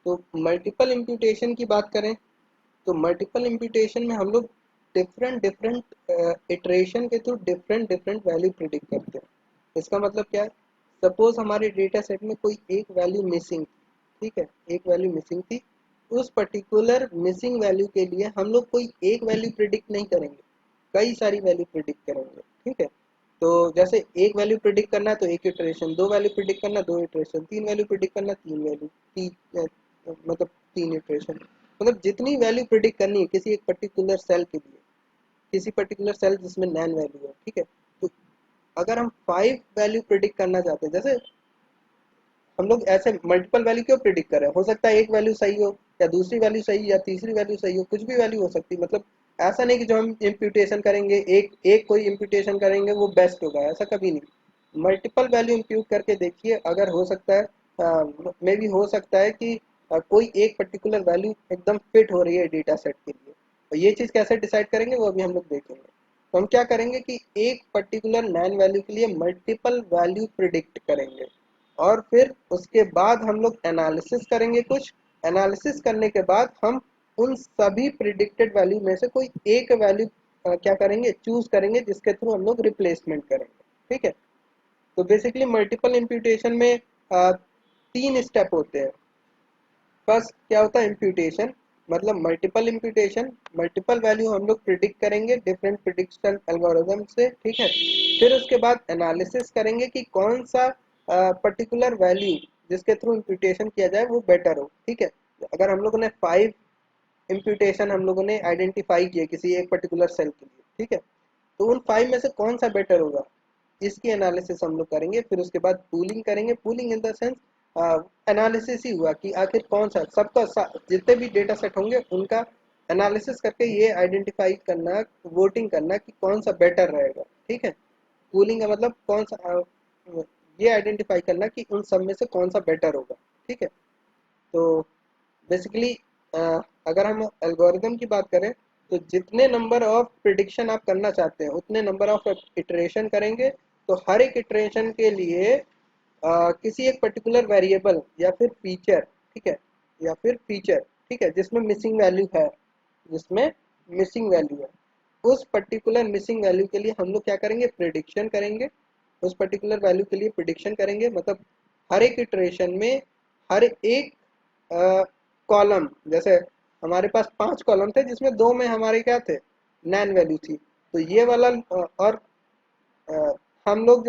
तो multiple imputation की बात करें तो मल्टीपल इम्प्यूटेशन में हम लोग डिफरेंट डिफरेंट इटरेशन के through different different value predict करते हैं। इसका मतलब क्या है? सपोज हमारे डेटा सेट में कोई एक वैल्यू मिसिंग थी, ठीक है, एक वैल्यू मिसिंग थी। उस पर्टिकुलर मिसिंग वैल्यू के लिए हम लोग कोई एक वैल्यू प्रिडिक्ट नहीं करेंगे, कई सारी वैल्यू प्रिडिक्ट करेंगे, ठीक है। तो जैसे एक वैल्यू प्रिडिक्ट करना है तो एक इटरेशन, दो वैल्यू प्रिडिक्ट करना दो इटरेशन, तीन वैल्यू प्रिडिक्ट करना तीन वैल्यू, मतलब तीन इटरेशन। मतलब जितनी वैल्यू प्रिडिक्ट करनी है किसी एक पर्टिकुलर सेल के लिए, किसी पर्टिकुलर सेल जिसमें नैन वैल्यू है, ठीक है। तो अगर हम 5 वैल्यू प्रिडिक्ट करना चाहते हैं, जैसे हम लोग ऐसे मल्टीपल वैल्यू क्यों प्रिडिक्ट कर रहे हैं? हो सकता है एक वैल्यू सही हो या दूसरी वैल्यू सही या तीसरी वैल्यू सही हो, कुछ भी वैल्यू हो सकती है। मतलब ऐसा नहीं कि जो हम इम्प्यूटेशन करेंगे एक एक कोई इम्प्यूटेशन करेंगे वो बेस्ट होगा, ऐसा कभी नहीं। मल्टीपल वैल्यू इम्प्यूट करके देखिए, अगर हो सकता है मे भी हो सकता है कि कोई एक पर्टिकुलर वैल्यू एकदम फिट हो रही है डेटा सेट के लिए। और ये चीज़ कैसे डिसाइड करेंगे वो अभी हम लोग देखेंगे। तो हम क्या करेंगे कि एक पर्टिकुलर नैन वैल्यू के लिए मल्टीपल वैल्यू प्रिडिक्ट करेंगे और फिर उसके बाद हम लोग एनालिसिस करेंगे। कुछ एनालिसिस करने के बाद हम उन सभी प्रिडिक्टेड वैल्यू में से कोई एक वैल्यू क्या करेंगे, चूज करेंगे, जिसके थ्रू हम लोग रिप्लेसमेंट करेंगे, ठीक है। तो बेसिकली मल्टीपल इम्प्यूटेशन में तीन स्टेप होते हैं। फर्स्ट क्या होता है? इम्प्यूटेशन, मतलब मल्टीपल इम्प्यूटेशन, मल्टीपल वैल्यू हम लोग प्रिडिक्ट करेंगे डिफरेंट प्रिडिक्शन एल्गोरिथम से, ठीक है। फिर उसके बाद एनालिसिस करेंगे कि कौन सा पर्टिकुलर वैल्यू जिसके थ्रू इम्प्यूटेशन किया जाए वो बेटर हो, ठीक है। अगर हम लोगों ने 5 इम्प्यूटेशन हम लोगों ने आइडेंटिफाई किए किसी एक पर्टिकुलर सेल के लिए, ठीक है, तो उन 5 में से कौन सा बेटर होगा, इसकी एनालिसिस हम लोग करेंगे। फिर उसके बाद पूलिंग करेंगे। Pooling in the sense analysis ही हुआ कि आखिर कौन सा सबका जितने भी डेटा सेट होंगे उनका एनालिसिस करके ये आइडेंटिफाई करना, वोटिंग करना कि कौन सा बेटर रहेगा, ठीक है। पूलिंग का मतलब कौन सा ये आइडेंटिफाई करना कि उन सब में से कौन सा बेटर होगा, ठीक है। तो बेसिकली अगर हम एल्गोरिदम की बात करें तो जितने नंबर ऑफ प्रिडिक्शन आप करना चाहते हैं उतने नंबर ऑफ इटरेशन करेंगे। तो हर एक इटरेशन के लिए किसी एक पर्टिकुलर वेरिएबल या फिर फीचर, ठीक है, या फिर फीचर, ठीक है, जिसमें मिसिंग वैल्यू है, जिसमें मिसिंग वैल्यू है, उस पर्टिकुलर मिसिंग वैल्यू के लिए हम लोग क्या करेंगे, प्रिडिक्शन करेंगे। उस पर्टिकुलर वैल्यू के लिए प्रिडिक्शन करेंगे, मतलब हर एक इटरेशन में हर एक कॉलम, जैसे हमारे पास 5 कॉलम थे जिसमें 2 में हमारे क्या थे, नैन वैल्यू थी। तो ये वाला और अ, हम लोग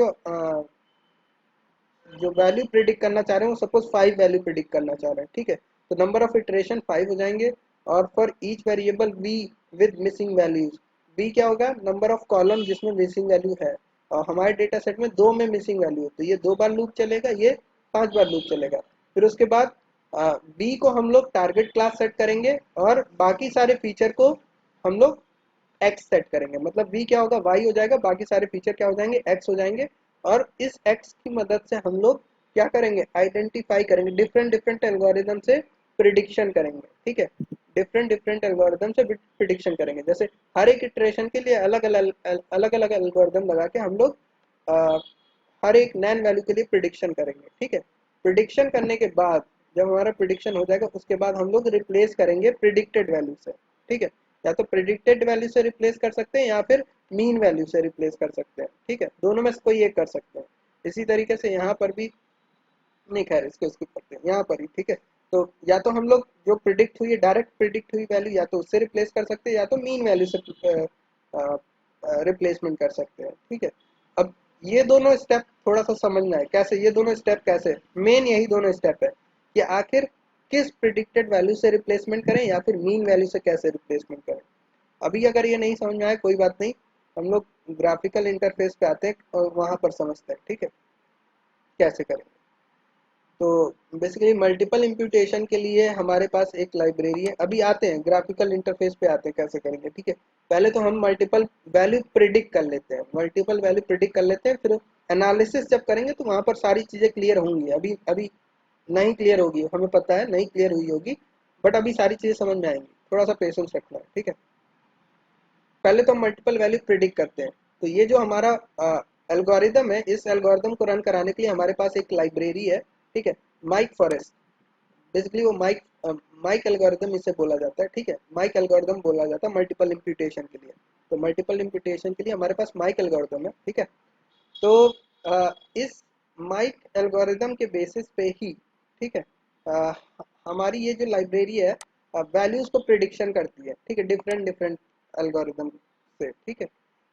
जो वैल्यू प्रिडिक्ट करना चाह रहे हैं वो सपोज 5 वैल्यू प्रिडिक्ट करना चाह रहे हैं, ठीक है। तो नंबर ऑफ इटरेशन 5 हो जाएंगे। और for each variable we with missing values, we क्या होगा, नंबर ऑफ कॉलम जिसमें मिसिंग वैल्यू है। और हमारे डेटा सेट में 2 में मिसिंग वैल्यू है तो ये 2 बार लूप चलेगा, ये 5 बार लूप चलेगा। फिर उसके बाद बी को हम लोग टारगेट क्लास सेट करेंगे और बाकी सारे फीचर को हम लोग एक्स सेट करेंगे। मतलब वी क्या होगा, वाई हो जाएगा, बाकी सारे फीचर क्या हो जाएंगे, एक्स हो जाएंगे। और इस एक्स की मदद से हम लोग क्या करेंगे, आइडेंटिफाई करेंगे, डिफरेंट डिफरेंट एल्गोरिदम से प्रिडिक्शन करेंगे, ठीक है। डिफरेंट डिफरेंट एल्गोरिदम से प्रिडिक्शन करेंगे। जैसे हर एक इटरेशन के लिए अलग अलग अलग अलग एल्गोरिदम लगा के हम लोग हर एक नैन वैल्यू के लिए प्रिडिक्शन करेंगे, ठीक है। प्रिडिक्शन करने के बाद जब हमारा प्रिडिक्शन हो जाएगा उसके बाद हम लोग रिप्लेस करेंगे प्रिडिक्टेड वैल्यू से, ठीक है। या तो प्रिडिक्टेड वैल्यू से रिप्लेस कर सकते हैं या फिर मीन वैल्यू से रिप्लेस कर सकते हैं, ठीक है, दोनों में से कोई एक कर सकते हैं। इसी तरीके से यहाँ पर भी, नहीं खैर इसको स्किप करते हैं यहाँ पर ही, ठीक है। तो या तो हम लोग जो प्रिडिक्ट हुई है, डायरेक्ट प्रिडिक्ट हुई वैल्यू या तो उससे रिप्लेस कर सकते हैं या तो मीन वैल्यू से रिप्लेसमेंट कर सकते हैं, ठीक है। अब ये दोनों स्टेप थोड़ा सा समझना है कैसे, ये दोनों स्टेप कैसे, मेन यही दोनों स्टेप है कि आखिर किस प्रिडिक्टेड वैल्यू से रिप्लेसमेंट करें या फिर मीन वैल्यू से कैसे रिप्लेसमेंट करें। अभी अगर ये नहीं समझ में आए कोई बात नहीं, हम लोग ग्राफिकल इंटरफेस पे आते हैं और वहां पर समझते हैं, ठीक है, कैसे करें। तो बेसिकली मल्टीपल इम्प्यूटेशन के लिए हमारे पास एक लाइब्रेरी है। अभी आते हैं ग्राफिकल इंटरफेस पे, आते हैं कैसे करेंगे, ठीक है। पहले तो हम मल्टीपल वैल्यू प्रिडिक्ट कर लेते हैं, मल्टीपल वैल्यू प्रिडिक्ट कर लेते हैं, फिर एनालिसिस जब करेंगे तो वहां पर सारी चीज़ें क्लियर होंगी। अभी अभी नहीं क्लियर होगी, हमें पता है नहीं क्लियर हुई होगी, बट अभी सारी चीज़ें समझ में आएंगी, थोड़ा सा पेशेंस रखना है, ठीक है। पहले तो हम मल्टीपल वैल्यू प्रिडिक्ट करते हैं। तो ये जो हमारा एल्गोरिदम है, इस एल्गोरिदम को रन कराने के लिए हमारे पास एक लाइब्रेरी है, ठीक है, माइक फॉरेस्ट। बेसिकली वो माइक एल्गोरिदम इसे बोला जाता है, ठीक है, माइक एल्गोरिदम बोला जाता है मल्टीपल इम्प्यूटेशन के लिए। तो मल्टीपल इम्प्यूटेशन के लिए हमारे पास माइक एल्गोरिदम है, ठीक है। तो इस माइक एल्गोरिदम के बेसिस पे ही, ठीक है, अ, हमारी ये जो लाइब्रेरी है वैल्यूज को प्रिडिक्शन करती है, ठीक है, डिफरेंट डिफरेंट एल्गोरिदम से, ठीक है।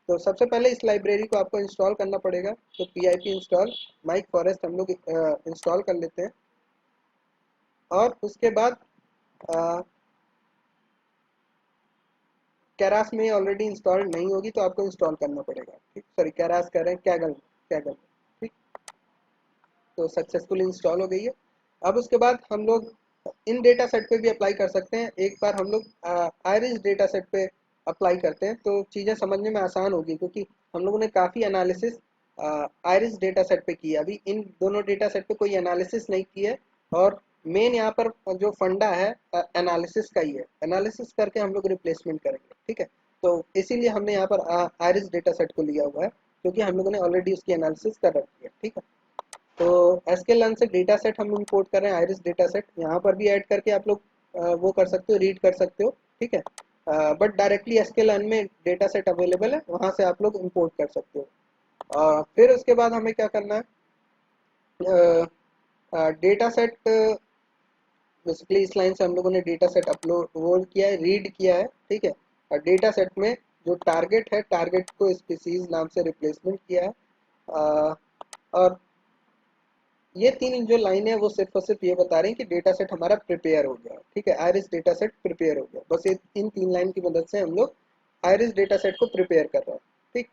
तो सबसे पहले इस लाइब्रेरी को आपको इंस्टॉल करना पड़ेगा। तो pip इंस्टॉल माइक फॉरेस्ट हम लोग इंस्टॉल कर लेते हैं, और उसके बाद कैरास में ऑलरेडी इंस्टॉल नहीं होगी तो आपको इंस्टॉल करना पड़ेगा, ठीक, सॉरी कैरास कह रहे हैं, कैगल, ठीक। तो सक्सेसफुल इंस्टॉल हो गई है। अब उसके बाद हम लोग इन डेटा सेट पे भी अप्लाई कर सकते हैं। एक बार हम लोग आयरिस डेटा सेट पे अप्लाई करते हैं तो चीज़ें समझने में आसान होगी, क्योंकि हम लोगों ने काफ़ी एनालिसिस आयरिस डेटा सेट पे किया, अभी इन दोनों डेटा सेट पे कोई एनालिसिस नहीं किया है। और मेन यहाँ पर जो फंडा है एनालिसिस का ही है, एनालिसिस करके हम लोग रिप्लेसमेंट करेंगे, ठीक है। तो इसीलिए हमने यहाँ पर आयरिस डेटा सेट को लिया हुआ है, क्योंकि हम लोगों ने ऑलरेडी उसकी एनालिसिस कर रखी है, ठीक है। तो एसक्यूएल से डेटा सेट हम इंपोर्ट कर रहे हैं, आयरिस डेटा सेट यहाँ पर भी ऐड करके आप लोग वो कर सकते हो, रीड कर सकते हो, ठीक है। बट डायरेक्टली एसक्यूएल में डेटा सेट अवेलेबल है, वहाँ से आप लोग इंपोर्ट कर सकते हो। फिर उसके बाद हमें क्या करना है, डेटा सेट, बेसिकली इस लाइन से हम लोगों ने डेटा सेट अपलोड वो किया है, रीड किया है, ठीक है। और डेटा सेट में जो टारगेट है, टारगेट को स्पीसीज नाम से रिप्लेसमेंट किया है। और ये तीन जो लाइन है वो सिर्फ और सिर्फ ये बता रही हैं कि डेटा सेट हमारा प्रिपेयर हो गया, ठीक है, आयरिस डेटा सेट प्रिपेयर हो गया। बस ये इन तीन लाइन की मदद से हम लोग आयरिस डेटा सेट को प्रिपेयर कर रहे हैं, ठीक।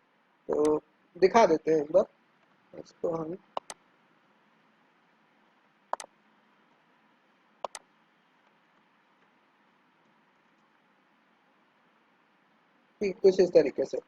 तो दिखा देते हैं एक बार इसको हम, ठीक, कुछ इस तरीके से।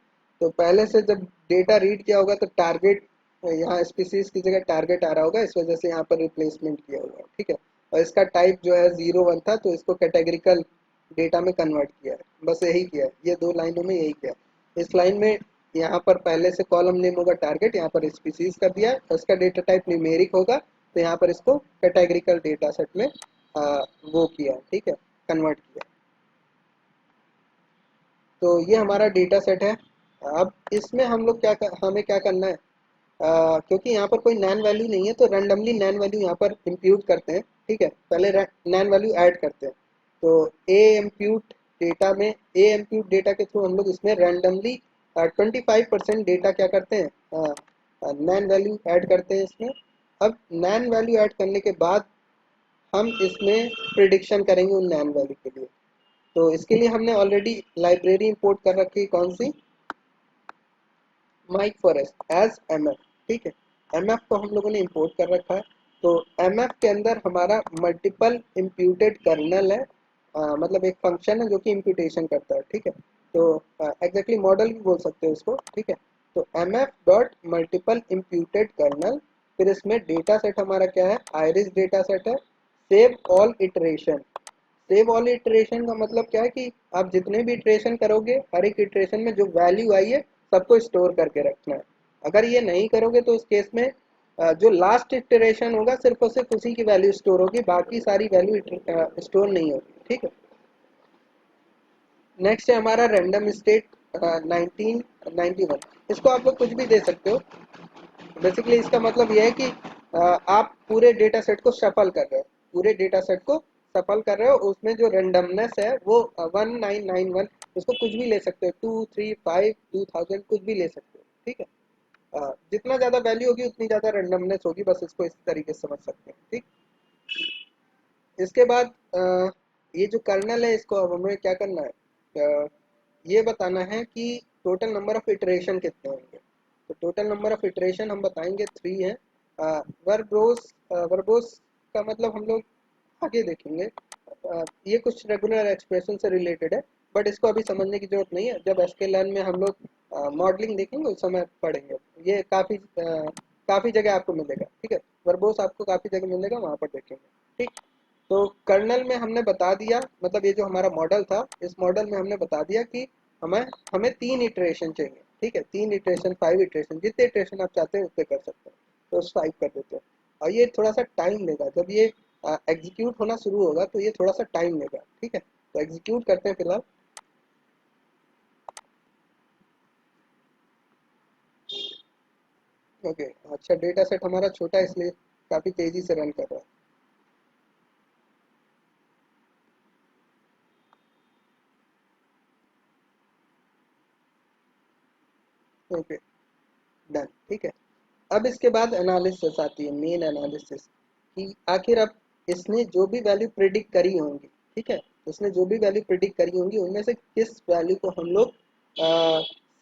तो पहले से जब डेटा रीड किया होगा तो टारगेट, यहाँ स्पीसीज की जगह टारगेट आ रहा होगा, इस वजह से यहाँ पर रिप्लेसमेंट किया होगा, ठीक है। और इसका टाइप जो है 01 था, तो इसको कैटेगरिकल डेटा में कन्वर्ट किया है, बस यही किया है, ये दो लाइनों में यही किया है। इस लाइन में यहाँ पर पहले से कॉलम नेम होगा टारगेट, यहाँ पर स्पीसीज कर दिया है, और इसका डेटा टाइप न्यूमेरिक होगा, तो यहाँ पर इसको कैटेगरिकल डेटा सेट में वो किया, ठीक है, कन्वर्ट किया। तो ये हमारा डेटा सेट है। अब इसमें हम लोग हमें क्या करना है, क्योंकि यहाँ पर कोई नैन वैल्यू नहीं है तो रैंडमली नैन वैल्यू यहाँ पर इम्प्यूट करते हैं, ठीक है, पहले नैन वैल्यू ऐड करते हैं। तो ए इम्प्यूट डेटा में, ए इम्प्यूट डेटा के थ्रू हम लोग इसमें रैंडमली 25% डेटा क्या करते हैं, नैन वैल्यू ऐड करते हैं इसमें। अब नैन वैल्यू ऐड करने के बाद हम इसमें प्रिडिक्शन करेंगे उन नैन वैल्यू के लिए। तो इसके लिए हमने ऑलरेडी लाइब्रेरी इंपोर्ट कर रखी है, कौन सी, माइक फॉरेस्ट एज एमएफ, ठीक है। एमएफ को हम लोगों ने इंपोर्ट कर रखा है। तो एमएफ के अंदर हमारा मल्टीपल इम्प्यूटेड कर्नल है, मतलब एक फंक्शन है जो कि इम्प्यूटेशन करता है, ठीक है। तो एग्जैक्टली मॉडल भी बोल सकते हो इसको, ठीक है। तो MF dot multiple imputed kernel, फिर इसमें डेटा सेट हमारा क्या है, आयरिस डेटा सेट है। Save all iteration, save all iteration का मतलब क्या है कि आप जितने भी इटरेशन करोगे, हर एक इटरेशन में जो वैल्यू आई है सबको स्टोर करके रखना है। अगर ये नहीं करोगे तो उस केस में जो लास्ट इटरेशन होगा सिर्फ और सिर्फ उसी की वैल्यू स्टोर होगी, बाकी सारी वैल्यू स्टोर नहीं होगी, ठीक है। नेक्स्ट है हमारा रैंडम स्टेट 1991, इसको आप लोग कुछ भी दे सकते हो। बेसिकली इसका मतलब यह है कि आप पूरे डेटा सेट को सफल कर रहे हो, पूरे डेटा सेट को सफल कर रहे हो, उसमें जो रेंडमनेस है वो 1991, उसको कुछ भी ले सकते हो, 235 2000 कुछ भी ले सकते हो, ठीक है। जितना ज़्यादा वैल्यू होगी उतनी ज़्यादा रेंडमनेस होगी, बस इसको इस तरीके से समझ सकते हैं, ठीक। इसके बाद ये जो कर्नल है इसको अब हमें क्या करना है, ये बताना है कि टोटल नंबर ऑफ इटरेशन कितने होंगे। तो टोटल नंबर ऑफ इटरेशन हम बताएंगे 3 है। वर्बोस, वर्बोस का मतलब हम लोग आगे देखेंगे। ये कुछ रेगुलर एक्सप्रेशन से रिलेटेड है, बट इसको अभी समझने की जरूरत नहीं है, जब एसक्यूएल में हम लोग मॉडलिंग देखेंगे उस समय पढ़ेंगे। ये काफ़ी जगह आपको मिलेगा, ठीक है, वर्बोस आपको काफ़ी जगह मिलेगा, वहाँ पर देखेंगे, ठीक। तो कर्नल में हमने बता दिया, मतलब ये जो हमारा मॉडल था, इस मॉडल में हमने बता दिया कि हमें हमें 3 इटरेशन चाहिए, ठीक है, 3 इटरेशन, 5 इटरेशन, जितने इटरेशन आप चाहते हैं उतने कर सकते हैं। तो उस 5 कर देते हैं। और ये थोड़ा सा टाइम लेगा, जब ये एग्जीक्यूट होना शुरू होगा तो ये थोड़ा सा टाइम लेगा, ठीक है। तो एग्जीक्यूट करते हैं फिलहाल। ओके, अच्छा डेटा सेट हमारा छोटा है इसलिए काफ़ी तेज़ी से रन कर रहा है। ओके, डन, ठीक है। अब इसके बाद एनालिसिस आती है, मेन एनालिसिस, कि आखिर अब इसने जो भी वैल्यू प्रिडिक्ट करी होंगी, ठीक है, इसने जो भी वैल्यू प्रिडिक्ट करी होंगी उनमें से किस वैल्यू को हम लोग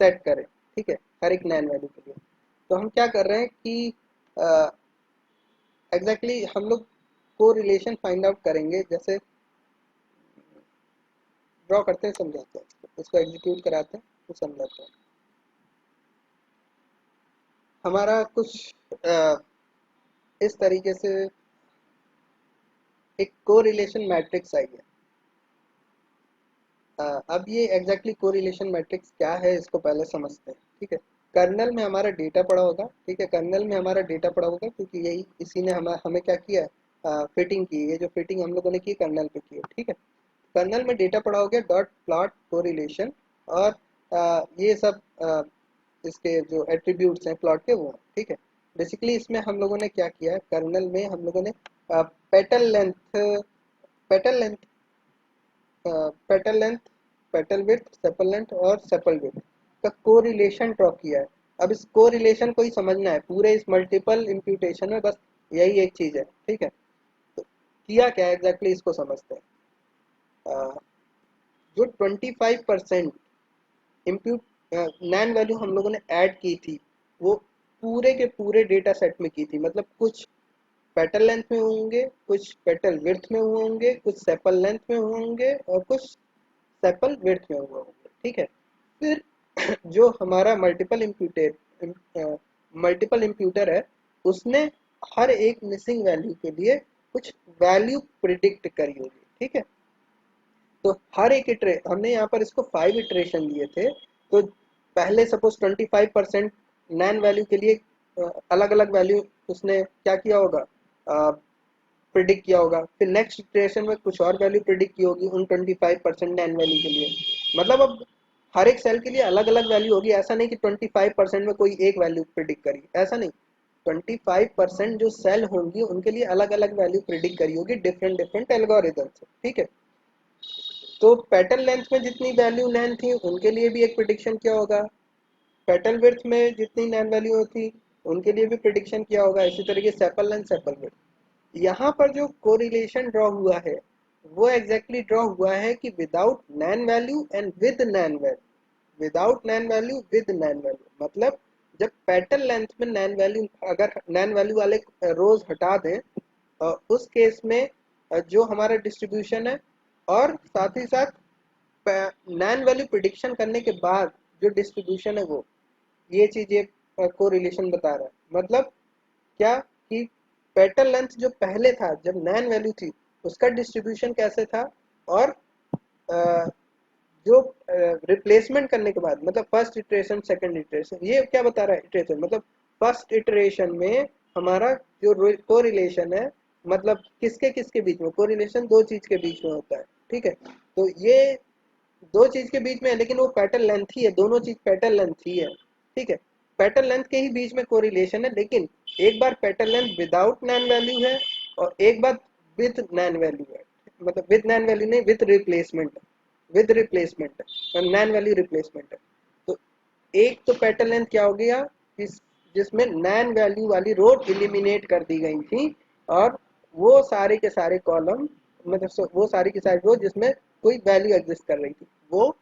सेट करें, ठीक है, हर एक नैन वैल्यू के लिए। तो हम क्या कर रहे हैं कि एग्जैक्टली हम लोग को रिलेशन फाइंड आउट करेंगे, जैसे ड्रॉ करते हैं, समझाते हैं इसको एग्जीक्यूट कराते हैं तो समझाते हैं। हमारा कुछ इस तरीके से एक कोरिलेशन मैट्रिक्स आई है। अब ये एग्जैक्टली कोरिलेशन मैट्रिक्स क्या है इसको पहले समझते हैं, ठीक है। कर्नल में हमारा डेटा पड़ा होगा, ठीक है, कर्नल में हमारा डेटा पड़ा होगा क्योंकि यही इसी ने हमें क्या किया, फिटिंग की, ये जो फिटिंग हम लोगों ने की कर्नल पे की है, ठीक है। कर्नल में डेटा पड़ा हो गया, डॉट प्लॉट कोरिलेशन, और ये सब इसके जो एट्रीब्यूट्स हैं प्लॉट के वो हैं, ठीक है। बेसिकली इसमें हम लोगों ने क्या किया, कर्नल में हम लोगों ने petal length petal length petal length petal width, sepal length और सेपल विड्थ का कोरिलेशन ड्रॉ किया है। अब इस कोरिलेशन को ही समझना है पूरे इस मल्टीपल इम्प्यूटेशन में, बस यही एक चीज़ है, ठीक है। तो किया क्या है एग्जैक्टली इसको समझते हैं। जो 25% इम्प्यूट नैन वैल्यू हम लोगों ने ऐड की थी, वो पूरे के पूरे डेटा सेट में की थी, मतलब कुछ पेटल लेंथ में होंगे, कुछ पेटल विड्थ में होंगे, कुछ सेपल लेंथ में होंगे और कुछ सेपल विड्थ में हुए होंगे, ठीक है। फिर जो हमारा मल्टीपल इम्प्यूटर है, उसने हर एक मिसिंग वैल्यू के लिए कुछ वैल्यू प्रिडिक्ट करी होगी, ठीक है। तो हर एक इटरे हमने यहाँ पर इसको 5 इटरेशन दिए थे। तो पहले सपोज 25% नैन वैल्यू के लिए अलग अलग वैल्यू उसने क्या किया होगा, प्रिडिक्ट किया होगा। फिर नेक्स्ट इटरेशन में कुछ और वैल्यू प्रिडिक्ट की होगी उन 25% नैन वैल्यू के लिए। मतलब अब हर एक सेल के लिए अलग अलग वैल्यू होगी, ऐसा नहीं कि 25% में कोई एक वैल्यू प्रिडिक्ट करी, ऐसा नहीं। 25% जो सेल होंगी उनके लिए अलग अलग वैल्यू प्रिडिक्ट करी होगी डिफरेंट डिफरेंट एल्गोरिदम से, ठीक है। तो पेटल लेंथ में जितनी वैल्यू नैन थी उनके लिए भी एक प्रिडिक्शन किया होगा, पेटल विड्थ में जितनी नैन वैल्यू थी उनके लिए भी प्रिडिक्शन किया होगा, इसी तरीके सेपल लेंथ सेपल विड्थ। यहाँ पर जो कोरिलेशन ड्रॉ हुआ है वो एग्जैक्टली ड्रॉ हुआ है कि without NaN value and with NaN value, without NaN value with NaN value, मतलब जब पेटल लेंथ में नैन वैल्यू, अगर नैन वैल्यू वाले रोज हटा दें उस केस में जो हमारा डिस्ट्रीब्यूशन है, और साथ ही साथ नैन वैल्यू प्रिडिक्शन करने के बाद जो डिस्ट्रीब्यूशन है वो, ये चीज ये कोरिलेशन बता रहा है। मतलब क्या कि पेटल लेंथ जो पहले था जब नैन वैल्यू थी उसका डिस्ट्रीब्यूशन कैसे था, और अ, जो रिप्लेसमेंट करने के बाद, मतलब फर्स्ट इटरेशन सेकंड इटरेशन, ये क्या बता रहा है इटरेशन, मतलब फर्स्ट इटरेशन में हमारा जो कोरिलेशन है, मतलब किसके किसके बीच में कोरिलेशन, दो चीज के बीच में होता है, ठीक है। तो ये दो चीज के बीच में है लेकिन वो पेटल लेंथ ही है, दोनों चीज पेटल लेंथ ही है, ठीक है। पेटल लेंथ के ही बीच में कोरिलेशन है, लेकिन एक बार petal length without NaN value है और एक बार विद नैन वैल्यू है, मतलब विद नैन वैल्यू नहीं, with replacement NaN value replacement है। तो एक तो पेटल लेंथ क्या हो गया, जिसमें नैन वैल्यू वाली रो एलिमिनेट कर दी गई थी, और वो सारे के सारे कॉलम, मतलब वो सारी की सारी रो जिसमें कोई वैल्यू एग्जिस्ट कर रही थी, वो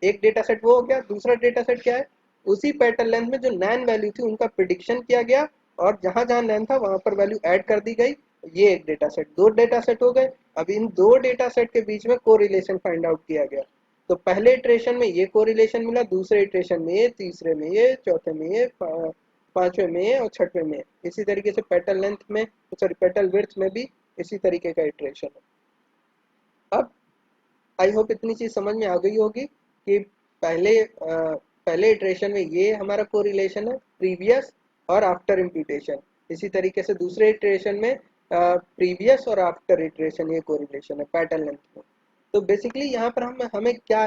एक डेटा सेट वो हो गया। दूसरा डेटा सेट क्या है, उसी पैटर्न लेंथ में जो नैन वैल्यू थी उनका प्रिडिक्शन किया गया, और जहां जहां नैन था वहां पर वैल्यू ऐड कर दी गई। ये एक डेटा सेट, दो डेटा सेट हो गए। अब इन दो डेटा सेट के बीच में कोरिलेशन फाइंड आउट किया गया। तो पहले इटरेशन में ये कोरिलेशन मिला, दूसरे इटरेशन में ये, तीसरे में ये, चौथे में ये, पांचवें में ये और छठवें में ये। इसी तरीके से पेटल लेंथ में, सॉरी पेटल विड्थ में भी इसी तरीके का इटरेशन है। अब आई होप इतनी चीज समझ में आ गई होगी कि पहले इटरेशन में ये हमारा कोरिलेशन है प्रीवियस और आफ्टर इम्प्यूटेशन। इसी तरीके से दूसरे इटरेशन में प्रीवियस और आफ्टर इटरेशन ये कोरिलेशन है पैटर्न लेंथ में। तो बेसिकली यहाँ पर हम हमें क्या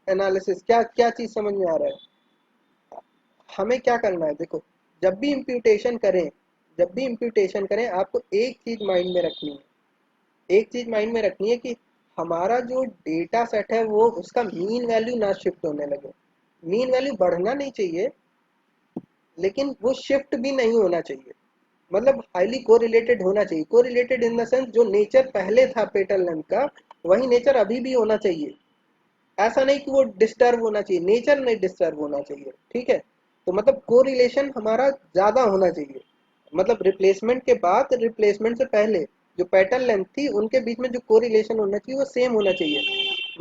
एनालिसिस क्या क्या चीज़ समझ में आ रहा है, हमें क्या करना है। देखो, जब भी इम्प्यूटेशन करें जब भी इम्प्यूटेशन करें आपको एक चीज़ माइंड में रखनी है, एक चीज़ माइंड में रखनी है कि हमारा जो डेटा सेट है वो उसका मीन वैल्यू ना शिफ्ट होने लगे। मीन वैल्यू बढ़ना नहीं चाहिए, लेकिन वो शिफ्ट भी नहीं होना चाहिए। मतलब हाईली कोरिलेटेड होना चाहिए। कोरिलेटेड इन द सेंस जो नेचर पहले था पेटल लेंथ का वही नेचर अभी भी होना चाहिए। ऐसा नहीं कि वो डिस्टर्ब होना चाहिए, नेचर नहीं डिस्टर्ब होना चाहिए। ठीक है, तो मतलब कोरिलेशन हमारा ज़्यादा होना चाहिए। मतलब रिप्लेसमेंट के बाद, रिप्लेसमेंट से पहले जो पेटल लेंथ थी उनके बीच में जो कोरिलेशन होना चाहिए वो सेम होना चाहिए।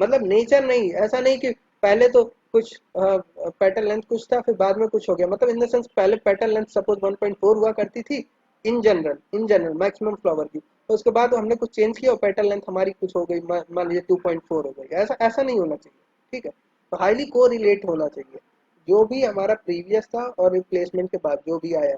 मतलब नेचर नहीं, ऐसा नहीं कि पहले तो कुछ पेटल लेंथ कुछ था फिर बाद में कुछ हो गया। मतलब इन द सेंस पहले पेटल लेंथ सपोज 1.4 हुआ करती थी इन जनरल मैक्सिमम फ्लावर की, तो उसके बाद हमने कुछ चेंज किया और पेटल लेंथ हमारी कुछ हो गई, मान लीजिए 2.4 हो गई। ऐसा ऐसा नहीं होना चाहिए। ठीक है, तो हाईली को रिलेट होना चाहिए। जो भी हमारा प्रीवियस था और रिप्लेसमेंट के बाद जो भी आया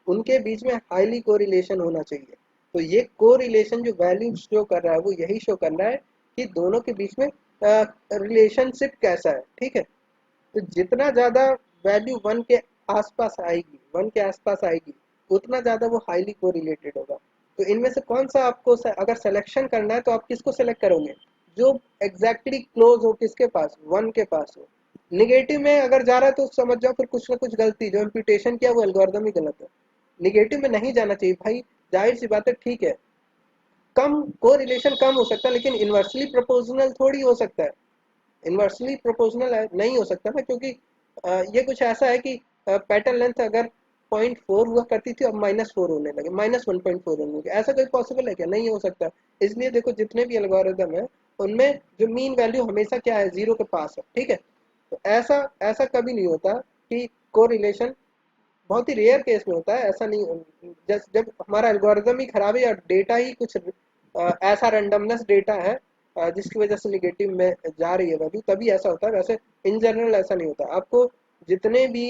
उनके बीच में हाईली कोरिलेशन होना चाहिए। तो ये कोरिलेशन जो वैल्यू शो कर रहा है वो यही शो कर रहा है कि दोनों के बीच में रिलेशनशिप कैसा है। ठीक है, तो जितना ज़्यादा वैल्यू वन के आसपास आएगी, वन के आसपास आएगी, उतना ज़्यादा वो हाईली कोरिलेटेड होगा। तो इनमें से कौन सा आपको अगर सिलेक्शन करना है तो आप किसको सेलेक्ट करोगे, जो एग्जैक्टली क्लोज हो किसके पास, वन के पास हो। निगेटिव में अगर जा रहा है तो समझ जाओ फिर कुछ ना कुछ गलती, जो इम्प्यूटेशन किया वो एल्गोरिदम ही गलत है। निगेटिव में नहीं जाना चाहिए भाई, जाहिर सी बात है। ठीक है, कम कोरिलेशन कम हो सकता है लेकिन इन्वर्सली प्रोपोर्शनल थोड़ी हो सकता है। इन्वर्सली प्रोपोर्शनल नहीं हो सकता ना, क्योंकि ये कुछ ऐसा है कि पैटर्न लेंथ अगर 0.4 हुआ करती थी अब -4 होने लगे, -1.4 होने लगे, ऐसा कोई पॉसिबल है क्या? नहीं हो सकता। इसलिए देखो जितने भी एल्गोरिदम है उनमें जो मीन वैल्यू हमेशा क्या है, जीरो के पास है। ठीक है, तो ऐसा ऐसा कभी नहीं होता कि कोरिलेशन, बहुत ही रेयर केस में होता है। ऐसा नहीं, जब हमारा एल्गोरिदम ही खराब है और डेटा ही कुछ ऐसा रैंडमनेस डेटा है जिसकी वजह से निगेटिव में जा रही है वैल्यू, तभी ऐसा होता है। वैसे इन जनरल ऐसा नहीं होता। आपको जितने भी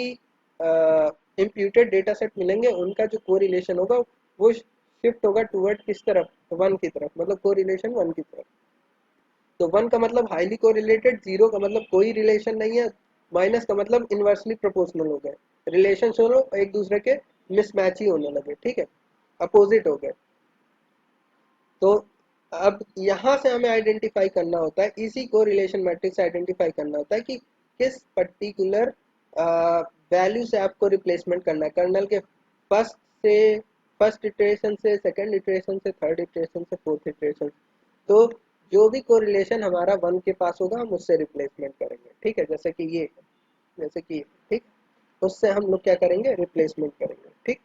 इम्प्यूटेड डेटा सेट मिलेंगे उनका जो कोरिलेशन होगा वो शिफ्ट होगा टूवर्ड किस तरफ, वन की तरफ, मतलब कोरिलेशन वन की तरफ। तो वन का मतलब हाईली कोरिलेटेड, जीरो का मतलब कोई रिलेशन नहीं है, माइनस का मतलब इनवर्सली प्रोपोर्शनल हो गए। रिलेशन दोनों एक दूसरे के मिसमैच ही होने लगे। ठीक है, अपोजिट हो गए। तो अब यहाँ से हमें आइडेंटिफाई करना होता है, इसी को रिलेशन मैट्रिक्स आइडेंटिफाई करना होता है कि किस पर्टिकुलर वैल्यू से आपको रिप्लेसमेंट करना है, कर्नल के फर्स्ट से, फर्स्ट इटरेशन से, सेकंड इटरेशन से, थर्ड इटरेशन से, फोर्थ इटरेशन। तो जो भी कोरिलेशन हमारा वन के पास होगा हम उससे रिप्लेसमेंट करेंगे। ठीक है, जैसे कि ये, जैसे कि ठीक, उससे हम लोग क्या करेंगे, रिप्लेसमेंट करेंगे। ठीक,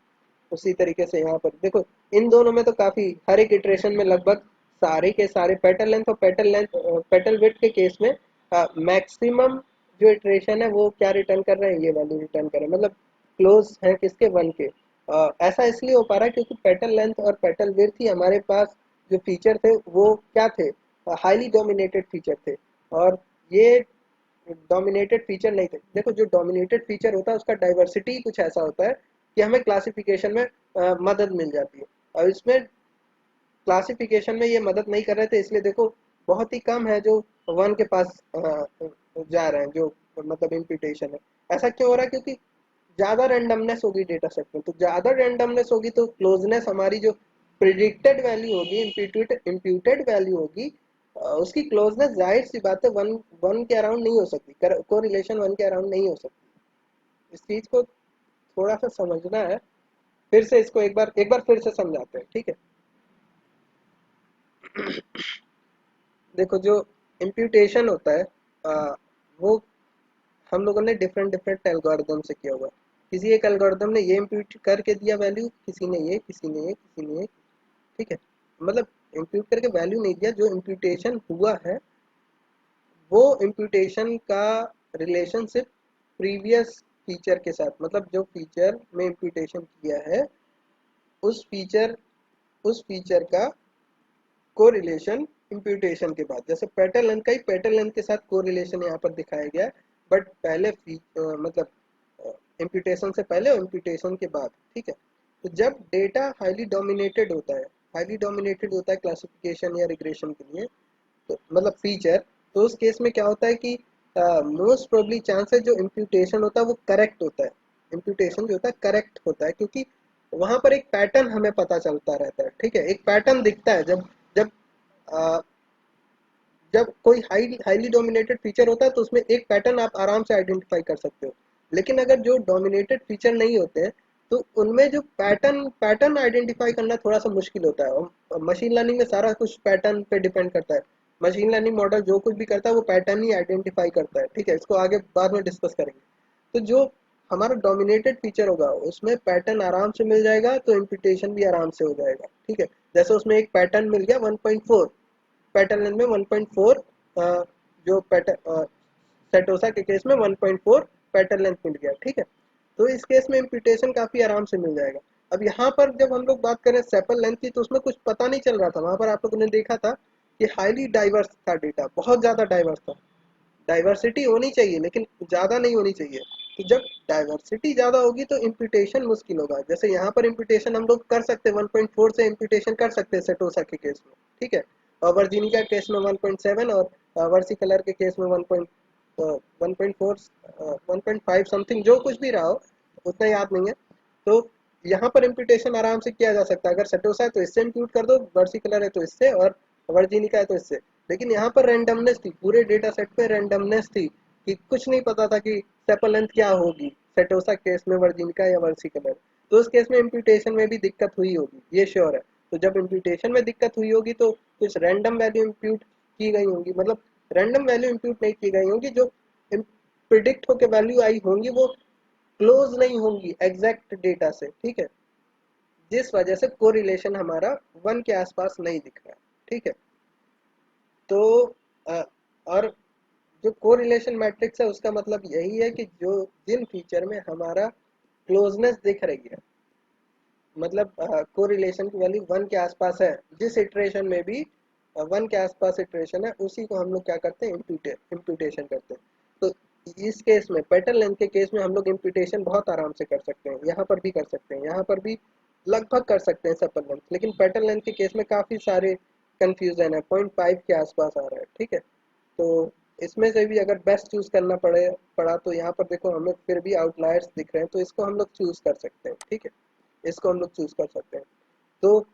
उसी तरीके से यहाँ पर देखो, इन दोनों में तो काफ़ी, हर एक इटरेशन में लगभग सारे के सारे पेटल लेंथ और पेटल विड्थ के केस में मैक्सिमम जो इटरेशन है वो क्या रिटर्न कर रहे हैं, ये वैल्यू रिटर्न कर रहे हैं। मतलब क्लोज है किसके, वन के। ऐसा इसलिए हो पा रहा है क्योंकि पेटल लेंथ और पेटल विड्थ ही हमारे पास जो फीचर थे वो क्या थे, हाईली डोमिनेटेड फीचर थे। और ये डोमिनेटेड फीचर नहीं थे। देखो, जो डोमिनेटेड फीचर होता है उसका डाइवर्सिटी कुछ ऐसा होता है कि हमें क्लासिफिकेशन में मदद मिल जाती है। और इसमें क्लासिफिकेशन में ये मदद नहीं कर रहे थे, इसलिए देखो बहुत ही कम है जो वन के पास जा रहे हैं, जो मतलब इम्प्यूटेशन है। ऐसा क्यों हो रहा है, क्योंकि ज़्यादा रैंडमनेस होगी डेटा सेट में। तो ज़्यादा रैंडमनेस होगी तो क्लोजनेस हमारी जो प्रिडिक्टेड वैल्यू होगी, इम्प्यूटेड इम्प्यूटेड वैल्यू होगी, उसकी क्लोजनेस जाहिर सी बात है वन वन के अराउंड नहीं हो सकती, को रिलेशन वन के अराउंड नहीं हो सकती। इस चीज़ को थोड़ा सा समझना है। फिर से इसको एक बार फिर से समझाते हैं। ठीक है, देखो जो इम्प्यूटेशन होता है वो हम लोगों ने डिफरेंट डिफरेंट एल्गोरिदम से किया हुआ है। किसी एक एल्गोरिदम ने ये इम्प्यूट करके दिया वैल्यू, किसी ने ये, किसी ने ये, किसी ने ये। ठीक है, मतलब इम्प्यूट करके वैल्यू नहीं दिया, जो इम्प्यूटेशन हुआ है वो इम्प्यूटेशन का रिलेशनशिप प्रीवियस फीचर के साथ, मतलब जो फीचर में इम्प्यूटेशन किया है उस फीचर उस फीचर का कोरिलेशन इम्प्यूटेशन के बाद, जैसे पेटल लेंथ का ही पेटल लेंथ के साथ कोरिलेशन यहाँ पर दिखाया गया है। बट पहले मतलब इम्प्यूटेशन से पहले और इम्प्यूटेशन के बाद। ठीक है, तो जब डेटा हाईली डोमिनेटेड होता है हाईली डोमिनेटेड होता है क्लासिफिकेशन या रिग्रेशन के लिए, तो मतलब फीचर, तो उस केस में क्या होता है कि मोस्ट प्रोबेबली चांस है जो इम्प्यूटेशन होता है वो करेक्ट होता है, इम्प्यूटेशन जो होता है करेक्ट होता है, क्योंकि वहां पर एक पैटर्न हमें पता चलता रहता है, ठीक है, एक पैटर्न दिखता है जब जब अ, जब कोई हाईली डोमिनेटेड फीचर होता है तो उसमें एक पैटर्न आप आराम से आइडेंटिफाई कर सकते हो। लेकिन अगर जो डोमिनेटेड फीचर नहीं होते हैं तो उनमें जो पैटर्न पैटर्न आइडेंटिफाई करना थोड़ा सा मुश्किल होता है, और मशीन लर्निंग में सारा कुछ पैटर्न पे डिपेंड करता है। मशीन लर्निंग मॉडल जो कुछ भी करता है वो पैटर्न ही आइडेंटिफाई करता है, ठीक है, इसको आगे बाद में डिस्कस करेंगे। तो जो हमारा डोमिनेटेड फीचर होगा उसमें पैटर्न आराम से मिल जाएगा, तो इम्प्यूटेशन भी आराम से हो जाएगा, ठीक है। जैसे उसमें एक पैटर्न मिल गया 1.4, पैटर्न लेंथ में 1.4, जो पैटर्न सेटोसा के केस में 1.4 पैटर्न लेंथ मिल गया, ठीक है। तो इस केस में इम्प्यूटेशन काफी आराम से मिल जाएगा। अब यहाँ पर जब हम लोग बात करें सेपल लेंथ की तो उसमें कुछ पता नहीं चल रहा था, वहां पर आप लोगों ने देखा था कि हाईली डाइवर्स था डेटा, बहुत ज्यादा डाइवर्स था। डाइवर्सिटी होनी चाहिए लेकिन ज़्यादा नहीं होनी चाहिए। तो जब डाइवर्सिटी ज़्यादा होगी तो इम्प्यूटेशन मुश्किल होगा। जैसे यहाँ पर इम्प्यूटेशन हम लोग कर सकते हैं 1.4 से इम्प्यूटेशन कर सकते हैं सेटोसा के केस में, ठीक है, और वर्जीनिका केस में 1.7, और वर्सी कलर के केस में 1.4 1.5 समथिंग, जो कुछ भी रहा हो उतना याद नहीं है। तो यहाँ पर इम्प्यूटेशन आराम से किया जा सकता है, अगर सेटोसा है तो इससे इम्प्यूट कर दो, वर्सी कलर है तो इससे, और वर्जीनिका है तो इससे। लेकिन यहाँ पर रैंडमनेस थी, पूरे डेटा सेट पे रैंडमनेस थी कि कुछ नहीं पता था कि सेपल लेंथ क्या होगी सेटोसा केस में, वर्जिनिका या वर्सी कलर। तो उस केस में इम्प्यूटेशन में भी दिक्कत हुई होगी, ये श्योर है। तो जब इम्प्यूटेशन में दिक्कत हुई होगी तो कुछ रैंडम वैल्यू इम्प्यूट की गई होंगी, मतलब रैंडम वैल्यू इम्प्यूट नहीं की गई होंगी, जो प्रिडिक्ट होकर वैल्यू आई होंगी वो क्लोज नहीं होंगी एग्जैक्ट डेटा से, ठीक है, जिस वजह से कोरिलेशन हमारा 1 के आसपास नहीं दिख रहा है, ठीक है। तो अ, और जो कोरिलेशन मैट्रिक्स है उसका मतलब यही है कि जो जिन फीचर में हमारा क्लोजनेस दिख रही है, मतलब कोरिलेशन की वैल्यू 1 के आसपास है, जिस इटरेशन में भी 1 के आसपास इटरेशन है उसी को हम लोग क्या करते हैं, इम्प्यूटेशन करते हैं। तो इस केस में पैटर्न लेंथ के केस में हम लोग इम्प्यूटेशन बहुत आराम से कर सकते हैं, यहाँ पर भी कर सकते हैं, यहाँ पर भी लगभग कर सकते हैं सेपल लेंथ। लेकिन पैटर्न लेंथ के केस में काफ़ी सारे कंफ्यूजन है, 0.5 के आसपास आ रहा है, ठीक है। तो इसमें से भी अगर बेस्ट चूज करना पड़ा तो यहाँ पर देखो हमें फिर भी आउटलायर्स दिख रहे हैं, तो इसको हम लोग चूज कर सकते हैं, ठीक है, इसको हम लोग चूज कर सकते हैं। तो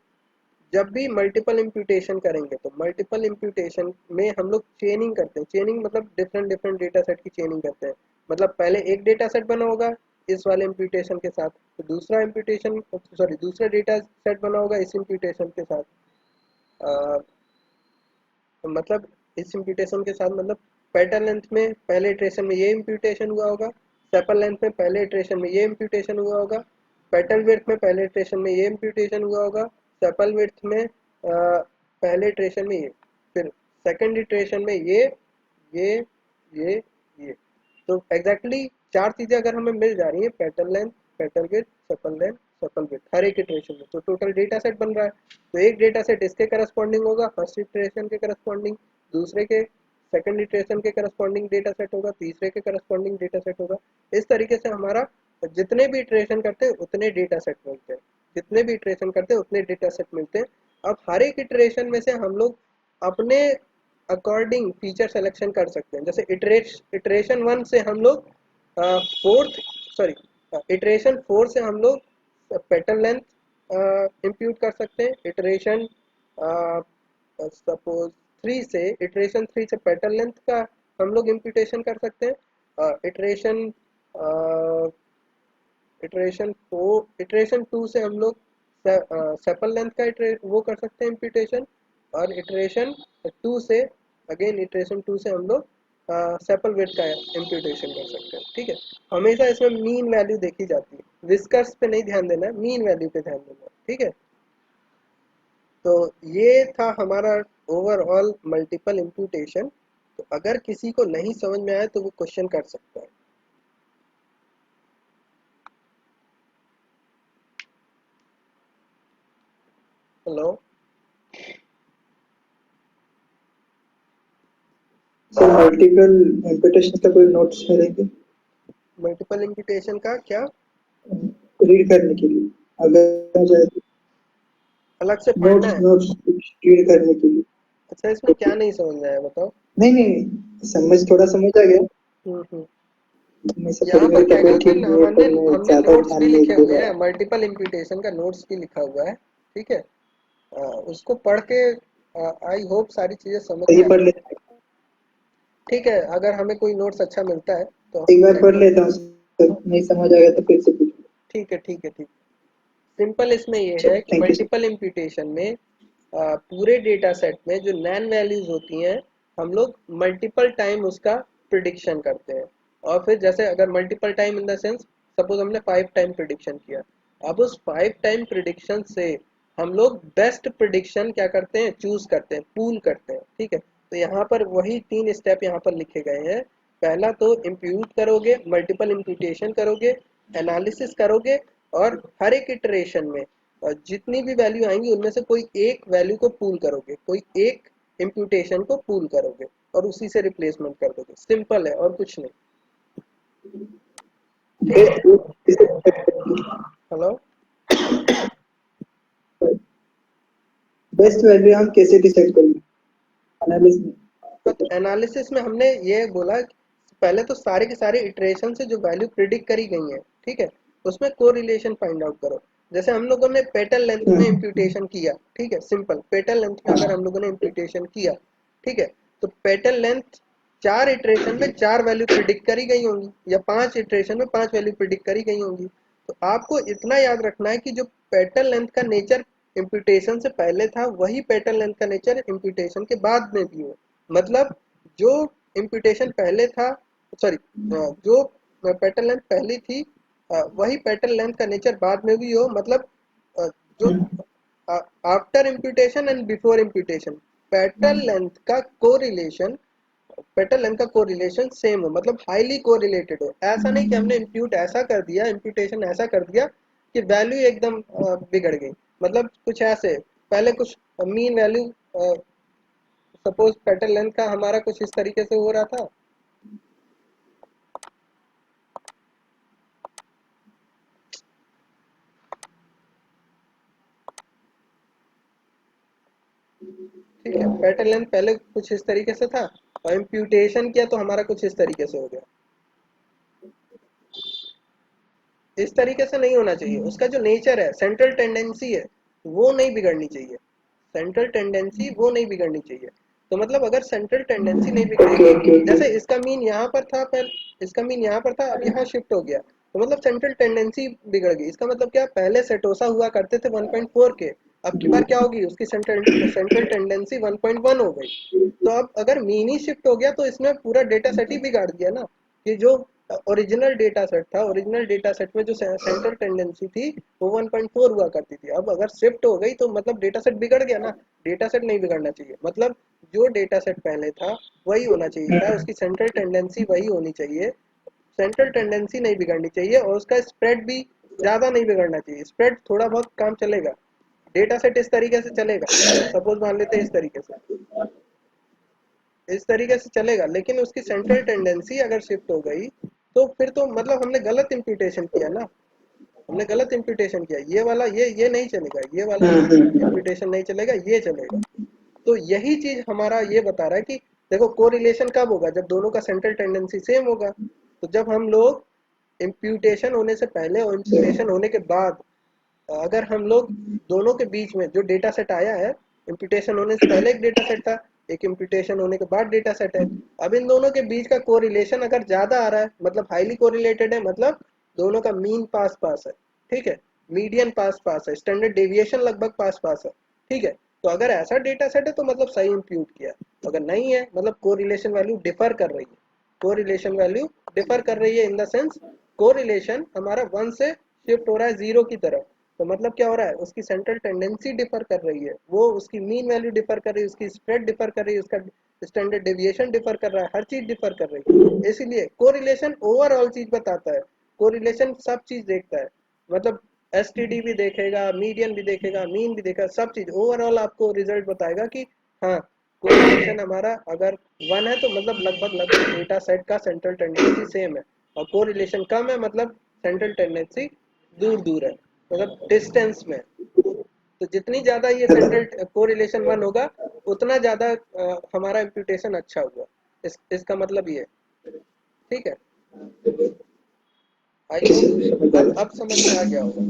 जब भी मल्टीपल इम्प्यूटेशन करेंगे तो मल्टीपल इम्प्यूटेशन में हम लोग चेनिंग करते हैं, चेनिंग मतलब डिफरेंट डिफरेंट डेटा सेट की चेनिंग करते हैं। मतलब पहले एक डेटा सेट बना होगा इस वाले इम्प्यूटेशन के साथ, तो दूसरा इम्प्यूटेशन सॉरी दूसरा डेटा सेट बना होगा इस इम्प्यूटेशन के साथ, मतलब इस इम्प्यूटेशन के साथ मतलब पैटर्न लेंथ में पहले इटरेशन में ये इम्प्यूटेशन हुआ होगा, सेपल लेंथ में पहले इटरेशन में ये इम्प्यूटेशन हुआ होगा, पेटल विड्थ में पहले इटरेशन में ये इम्प्यूटेशन हुआ होगा, सेपल विड्थ में पहले इटरेशन में ये, फिर सेकंड इटरेशन में ये ये ये। तो एग्जैक्टली चार चीजें अगर हमें मिल जा रही है, petal length, petal width, sepal length, sepal width, हर एक इटरेशन में, तो टोटल डेटा सेट बन रहा है। तो एक डेटा सेट इसके करस्पॉन्डिंग होगा फर्स्ट इटरेशन के करस्पॉन्डिंग, दूसरे के सेकंड इटरेशन के करस्पॉन्डिंग डेटा सेट होगा, तीसरे के करस्पॉन्डिंग डेटा सेट होगा। इस तरीके से हमारा जितने भी इटरेशन करते हैं उतने डेटा सेट मिलते हैं, जितने भी इटरेशन करते हैं उतने डेटा सेट मिलते हैं। अब हर एक इटरेशन में से हम लोग अपने अकॉर्डिंग फीचर सिलेक्शन कर सकते हैं। जैसे इटरेशन 1 से हम लोग फोर्थ सॉरी इटरेशन 4 से हम लोग पेटल लेंथ इम्प्यूट कर सकते हैं, इटरेशन सपोज 3 से इटरेशन 3 से पेटल लेंथ का हम लोग इम्प्यूटेशन कर सकते हैं, इटरेशन इटरेशन 2 से हम लोग सेपल लेंथ का वो कर सकते हैं इम्प्यूटेशन, और इटरेशन 2 से अगेन इटरेशन 2 से हम लोग सेपल वेट का इम्प्यूटेशन कर सकते हैं, ठीक है। हमेशा इसमें मीन वैल्यू देखी जाती है, विस्कर्स पे नहीं ध्यान देना है, मीन वैल्यू पे ध्यान देना है, ठीक है। तो ये था हमारा ओवरऑल मल्टीपल इम्प्यूटेशन। तो अगर किसी को नहीं समझ में आया तो वो क्वेश्चन कर सकता है। हेलो सर, मल्टीपल इम्प्यूटेशन का कोई नोट्स मिलेंगे मल्टीपल इम्प्यूटेशन का क्या? रीड करने के लिए अगर हो जाए तो? अलग से पढ़ना नोट्स है। नोट्स रीड करने के लिए। अच्छा, इसमें क्या नहीं समझ में आया बताओ। नहीं नहीं, समझ थोड़ा समझ आ गया। हम्म। हमेशा यहाँ पढ़ेंगे पर तो क्या क्या फिर कि ठीक नहीं है, हमने पर मैं हमने ज्यादा नोट्स ध्यान भी नहीं लिखे दे हुए हैं, पाया। मल्टीपल इम्प्यूटेशन का नोट्स भी लिखा हुआ है। ठीक है। उसको पढ़ के आई होप सारी चीजें समझ सही में आ पढ़ जाए। लेता ठीक है, अगर हमें कोई नोट्स अच्छा मिलता है तो हूँ, एक बार सेंड पढ़ कर। लेता हूँ, सब नहीं समझ आ गया तो फिर से पूछ। ठीक है ठीक है ठीक। सिंपल इसमें ये चलो है कि thank you sir. Multiple imputation में पूरे डेटा सेट में जो नैन वैल्यूज होती हैं, हम लोग मल्टीपल टाइम उसका प्रिडिक्शन करते हैं। और फिर जैसे अगर multiple time in the sense, suppose हमने 5 टाइम प्रिडिक्शन किया, अब उस 5 टाइम प्रिडिक्शन से हम लोग बेस्ट प्रिडिक्शन क्या करते हैं, चूज करते हैं, पूल करते हैं। ठीक है, तो यहाँ पर वही 3 स्टेप यहाँ पर लिखे गए हैं। पहला तो इम्प्यूट करोगे, मल्टीपल इम्प्यूटेशन करोगे, एनालिसिस करोगे, और हर एक इटरेशन में जितनी भी वैल्यू आएंगी उनमें से कोई एक वैल्यू को पूल करोगे, कोई एक इम्प्यूटेशन को पूल करोगे, और उसी से रिप्लेसमेंट कर दोगे। सिंपल है और कुछ नहीं। ठीक है। हेलो। बेस्ट वैल्यू हम कैसे डिसाइड करेंगे एनालिसिस हाँ, तो में? एनालिसिस में हमने ये बोला कि पहले तो सारे के सारे इटरेशन से जो वैल्यू प्रिडिक्ट करी गई है, ठीक है, उसमें कोरिलेशन फाइंड आउट करो। जैसे हम लोगों ने पेटल लेंथ में इम्प्यूटेशन किया, ठीक है, सिंपल पेटल लेंथ में अगर हम लोगों ने इम्प्यूटेशन किया, ठीक है, तो पेटल लेंथ 4 इटरेशन में 4 वैल्यू प्रिडिक्ट करी गई होंगी, या 5 इटरेशन में 5 वैल्यू प्रिडिक्ट करी गई होंगी। तो आपको इतना याद रखना है कि जो पेटल लेंथ का नेचर इम्प्यूटेशन से पहले था, वही पेटल लेंथ का नेचर इम्प्यूटेशन के बाद में भी हो। मतलब जो इम्प्यूटेशन पहले था, सॉरी, जो पेटर्न लेंथ पहली थी, वही पेटर्न लेंथ का नेचर बाद में भी हो। मतलब जो after imputation and before imputation pattern length का कोरिलेशन, पेटर्न लेंथ का कोरिलेशन सेम हो, मतलब हाईली कोरिलेटेड हो। ऐसा नहीं कि हमने इम्प्यूट ऐसा कर दिया, इम्प्यूटेशन ऐसा कर दिया कि वैल्यू एकदम बिगड़ गई। मतलब कुछ ऐसे, पहले कुछ mean value, suppose petal length का हमारा कुछ इस तरीके से हो रहा था। ठीक है, पेटल लेंथ पहले कुछ इस तरीके से था, और इम्प्यूटेशन किया तो हमारा कुछ इस तरीके से हो गया। इस तरीके से नहीं होना चाहिए। उसका जो नेचर है, सेंट्रल टेंडेंसी है, वो नहीं बिगड़नी चाहिए। सेंट्रल टेंडेंसी वो नहीं बिगड़नी चाहिए। तो मतलब अगर सेंट्रल टेंडेंसी नहीं ओके बिगड़ेगी, ओके ओके। जैसे इसका मीन यहाँ पर था, पर इसका मीन यहाँ पर था, अब यहाँ शिफ्ट हो गया, तो मतलब सेंट्रल टेंडेंसी बिगड़ गई। इसका मतलब क्या, पहले सेटोसा हुआ करते थे 1.4 के, अब की बार क्या होगी, उसकी सेंट्रल सेंट्रल टेंडेंसी 1.1 हो गई। तो अब अगर मीन ही शिफ्ट हो गया तो इसने पूरा डेटा सेट ही बिगाड़ दिया ना। कि जो ओरिजिनल डेटा सेट था, ओरिजिनल डेटा सेट में जो सेंट्रल टेंडेंसी थी वो 1.4 हुआ करती थी, अब अगर शिफ्ट हो गई तो मतलब डेटा सेट बिगड़ गया ना। डेटा सेट नहीं बिगड़ना चाहिए। मतलब जो डेटा सेट पहले था वही होना चाहिए था, उसकी सेंट्रल टेंडेंसी वही होनी चाहिए। सेंट्रल टेंडेंसी नहीं बिगड़नी चाहिए, और उसका स्प्रेड भी ज़्यादा नहीं बिगड़ना चाहिए। स्प्रेड थोड़ा बहुत काम चलेगा, डेटा सेट इस तरीके से चलेगा, सपोज मान लेते हैं इस तरीके से चलेगा, लेकिन उसकी सेंट्रल टेंडेंसी अगर शिफ्ट हो गई तो फिर तो मतलब हमने गलत इम्प्यूटेशन किया ना। हमने गलत इम्प्यूटेशन किया, ये वाला ये नहीं चलेगा, ये वाला हम्म। इम्प्यूटेशन नहीं चलेगा, ये चलेगा। तो यही चीज हमारा ये बता रहा है कि देखो कोरिलेशन कब होगा, जब दोनों का सेंट्रल टेंडेंसी सेम होगा। तो जब हम लोग इम्प्यूटेशन होने से पहले और इम्प्यूटेशन होने के बाद, अगर हम लोग दोनों के बीच में जो डेटा सेट आया है, इम्प्यूटेशन होने से पहले एक डेटा सेट था, एक इम्प्यूटेशन होने के बाद डेटा सेट है, अब इन दोनों के बीच का कोरिलेशन अगर ज्यादा आ रहा है, मतलब हाईली कोरिलेटेड है, मतलब दोनों का मीन पास पास है, ठीक है, मीडियन पास पास है, स्टैंडर्ड डेविएशन लगभग पास पास है, ठीक है, तो अगर ऐसा डेटा सेट है तो मतलब सही इम्प्यूट किया। अगर नहीं है, मतलब कोरिलेशन वैल्यू डिफर कर रही है, कोरिलेशन वैल्यू डिफर कर रही है इन द सेंस कोरिलेशन हमारा 1 से शिफ्ट हो रहा है 0 की तरफ। तो मतलब क्या हो रहा है, उसकी सेंट्रल टेंडेंसी डिफर कर रही है, वो उसकी मीन वैल्यू डिफर कर रही है, उसकी स्प्रेड डिफर कर रही है, उसका स्टैंडर्ड डेविएशन डिफर कर रहा है, हर चीज डिफर कर रही है। इसलिए कोरिलेशन ओवरऑल चीज बताता है, कोरिलेशन सब चीज देखता है। मतलब एसटीडी भी देखेगा, मीडियन भी देखेगा, मीन भी देखेगा, सब चीज ओवरऑल आपको रिजल्ट बताएगा कि हाँ, कोरिलेशन हमारा अगर 1 है तो मतलब लगभग लगभग डेटा सेट का सेंट्रल टेंडेंसी सेम है, और कोरिलेशन कम है मतलब सेंट्रल टेंडेंसी दूर दूर है, मतलब डिस्टेंस में। तो जितनी ज़्यादा ये हेलो। सेंट्रल कोरिलेशन 1 होगा उतना ज़्यादा हमारा इम्प्यूटेशन अच्छा हुआ। इसका मतलब ये है, ठीक है। आई ठीक होप है, समझ आ अब गया। समझ में आ गया होगा।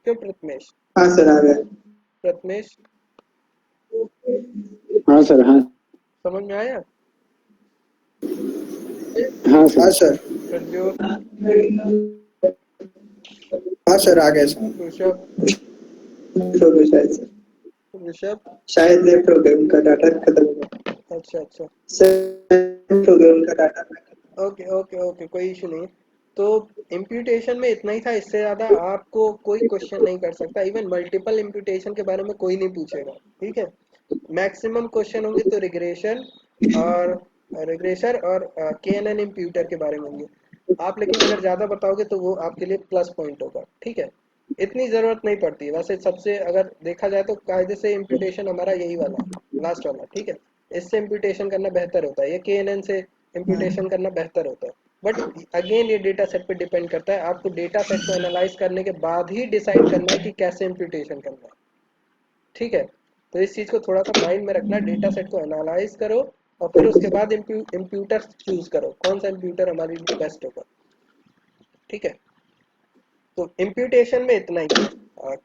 क्यों प्रथमेश? हाँ सर, आ गया। प्रथमेश, हाँ सर। हाँ। समझ में आया? हाँ हाँ सर। सर। प्रज्योत, हाँ सर, आ गया सर। ऋषभ, हो गया शायद सर। ऋषभ, शायद लेफ्ट हो गए, उनका डाटा खत्म हो गया। अच्छा अच्छा, सर लेफ्ट हो गया, उनका डाटा खत्म। ओके ओके ओके, कोई इशू नहीं। तो इम्प्यूटेशन में इतना ही था, इससे ज़्यादा आपको कोई क्वेश्चन नहीं कर सकता। इवन मल्टीपल इम्प्यूटेशन के बारे में कोई नहीं पूछेगा, ठीक है। मैक्सिमम क्वेश्चन होंगे तो रिग्रेशन और रिग्रेसर और के एन एन इम्प्यूटर के बारे में होंगे आप, लेकिन अगर ज़्यादा बताओगे तो वो आपके लिए प्लस पॉइंट होगा, ठीक है। इतनी ज़रूरत नहीं पड़ती है वैसे, सबसे अगर देखा जाए तो कायदे से इम्प्यूटेशन हमारा यही वाला है, लास्ट वाला, ठीक है। इससे इम्प्यूटेशन करना बेहतर होता है, ये के एन एन से इम्प्यूटेशन करना बेहतर होता है। बट अगेन ये डेटा सेट पे डिपेंड करता है, आपको डेटा सेट को एनालाइज करने के बाद ही डिसाइड करना है कि कैसे इम्प्यूटेशन करना है, ठीक है। तो इस चीज़ को थोड़ा सा माइंड में रखना, डेटा सेट को एनालाइज करो और फिर उसके बाद इम्प्यूटर चूज करो कौन सा इम्प्यूटर हमारे लिए बेस्ट होगा, ठीक है। तो इम्प्यूटेशन में इतना ही।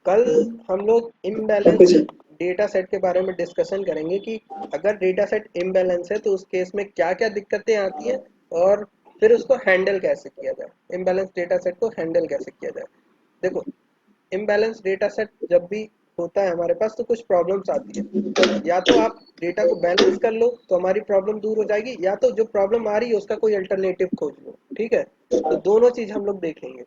कल हम लोग okay imbalanced sir. Data set के बारे में डिस्कशन करेंगे कि अगर डेटा सेट इम्बैलेंस है तो उस केस में क्या क्या दिक्कतें आती हैं और फिर उसको हैंडल कैसे किया जाए, इम्बैलेंस डेटा सेट को हैंडल कैसे किया जाए। देखो, इम्बैलेंस डेटा सेट जब भी होता है हमारे पास तो कुछ प्रॉब्लम्स आती है। या तो आप डेटा को बैलेंस कर लो तो हमारी प्रॉब्लम दूर हो जाएगी, या तो जो प्रॉब्लम आ रही है उसका कोई अल्टरनेटिव खोज लो, ठीक है। तो दोनों चीज हम लोग देखेंगे।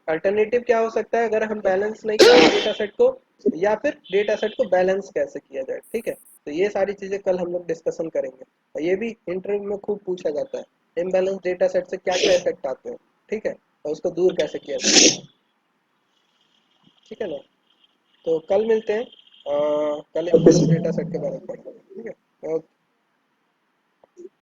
अल्टरनेटिव क्या हो सकता है अगर हम बैलेंस नहीं कर रहे डेटा सेट को, या फिर डेटा सेट को बैलेंस कैसे किया जाए, ठीक है। तो ये सारी चीजें कल हम लोग डिस्कशन करेंगे, और ये भी इंटरव्यू में खूब पूछा जाता है, इम्बैलेंस डेटा सेट से क्या क्या इफेक्ट आते हैं, ठीक है, और उसको दूर कैसे किया जाए, ठीक है ना। तो कल मिलते हैं, कल okay imbalance sir. Data set के बारे में पढ़ेंगे।